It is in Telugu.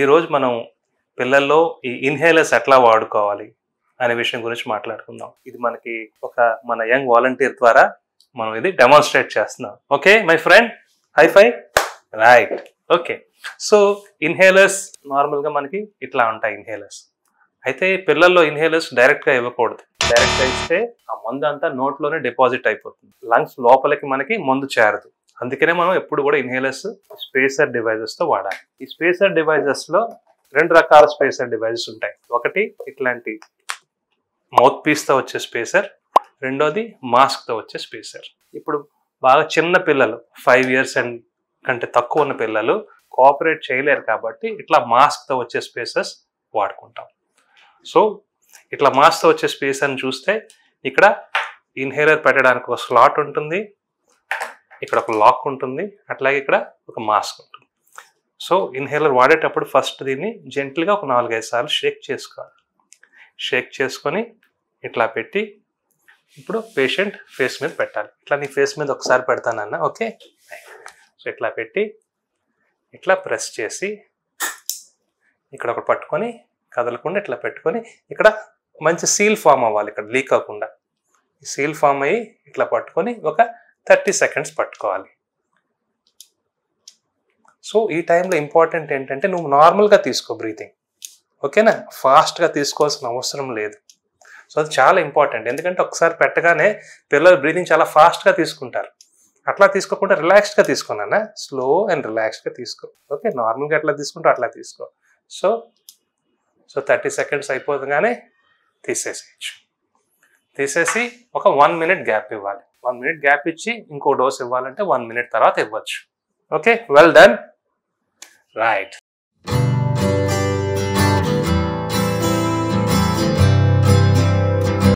ఈరోజు మనం పిల్లల్లో ఈ ఇన్హేలర్స్ ఎట్లా వాడుకోవాలి అనే విషయం గురించి మాట్లాడుకుందాం. ఇది మనకి మన యంగ్ వాలంటీర్ ద్వారా మనం ఇది డెమాన్స్ట్రేట్ చేస్తున్నాం. Okay my friend, high five. Right. Okay, so inhalers నార్మల్గా మనకి ఇట్లా ఉంటాయి ఇన్హేలర్స్. అయితే పిల్లల్లో ఇన్హేలర్స్ డైరెక్ట్గా ఇవ్వకూడదు. డైరెక్ట్గా ఇస్తే ఆ మందు అంతా నోట్లోనే డిపాజిట్ అయిపోతుంది, లంగ్స్ లోపలికి మనకి మందు చేరదు. అందుకనే మనం ఎప్పుడు కూడా ఇన్హేలర్స్ స్పేసర్ డివైజెస్తో వాడాలి. ఈ స్పేసర్ డివైజెస్లో 2 రకాల స్పేసర్ డివైజెస్ ఉంటాయి. ఒకటి ఇట్లాంటి మౌత్ పీస్తో వచ్చే స్పేసర్, రెండోది మాస్క్తో వచ్చే స్పేసర్. ఇప్పుడు బాగా చిన్న పిల్లలు 5 years కంటే తక్కువ ఉన్న పిల్లలు కోఆపరేట్ చేయలేరు కాబట్టి ఇట్లా మాస్క్తో వచ్చే స్పేసెస్ వాడుకుంటాం. సో ఇట్లా మాస్క్తో వచ్చే స్పేసర్ని చూస్తే ఇక్కడ ఇన్హేలర్ పెట్టడానికి ఒక స్లాట్ ఉంటుంది, ఇక్కడ ఒక లాక్ ఉంటుంది, అట్లాగే ఇక్కడ ఒక మాస్క్ ఉంటుంది. సో ఇన్హేలర్ వాడేటప్పుడు ఫస్ట్ దీన్ని జెంట్లీగా ఒక 4-5 సార్లు షేక్ చేసుకోవాలి. షేక్ చేసుకొని ఇట్లా పెట్టి ఇప్పుడు పేషెంట్ ఫేస్ మీద పెట్టాలి. ఇట్లా నీ ఫేస్ మీద ఒకసారి పెడతానన్న. ఓకే, సో ఇట్లా పెట్టి ఇట్లా ప్రెస్ చేసి ఇక్కడ ఒకటి పట్టుకొని కదలకుండా ఇట్లా పెట్టుకొని ఇక్కడ మంచి సీల్ ఫామ్ అవ్వాలి, ఇక్కడ లీక్ అవ్వకుండా. సీల్ ఫామ్ అయ్యి ఇట్లా పట్టుకొని ఒక 30 seconds పట్టుకోవాలి. సో ఈ టైంలో ఇంపార్టెంట్ ఏంటంటే నువ్వు నార్మల్గా తీసుకో బ్రీతింగ్, ఓకేనా? ఫాస్ట్గా తీసుకోవాల్సిన అవసరం లేదు. సో అది చాలా ఇంపార్టెంట్, ఎందుకంటే ఒకసారి పెట్టగానే పిల్లలు బ్రీతింగ్ చాలా ఫాస్ట్గా తీసుకుంటారు. అట్లా తీసుకోకుండా రిలాక్స్డ్గా తీసుకోనా, స్లో అండ్ రిలాక్స్డ్గా తీసుకో. ఓకే, నార్మల్గా ఎట్లా తీసుకుంటో అట్లా తీసుకో. So 30 seconds అయిపోతుందగానే తీసేసేయచ్చు. తీసేసి ఒక 1 minute గ్యాప్ ఇవ్వాలి. 1 minute గ్యాప్ ఇచ్చి ఇంకో డోస్ ఇవ్వాలంటే 1 minute తర్వాత ఇవ్వచ్చు. Okay, well done. రైట్.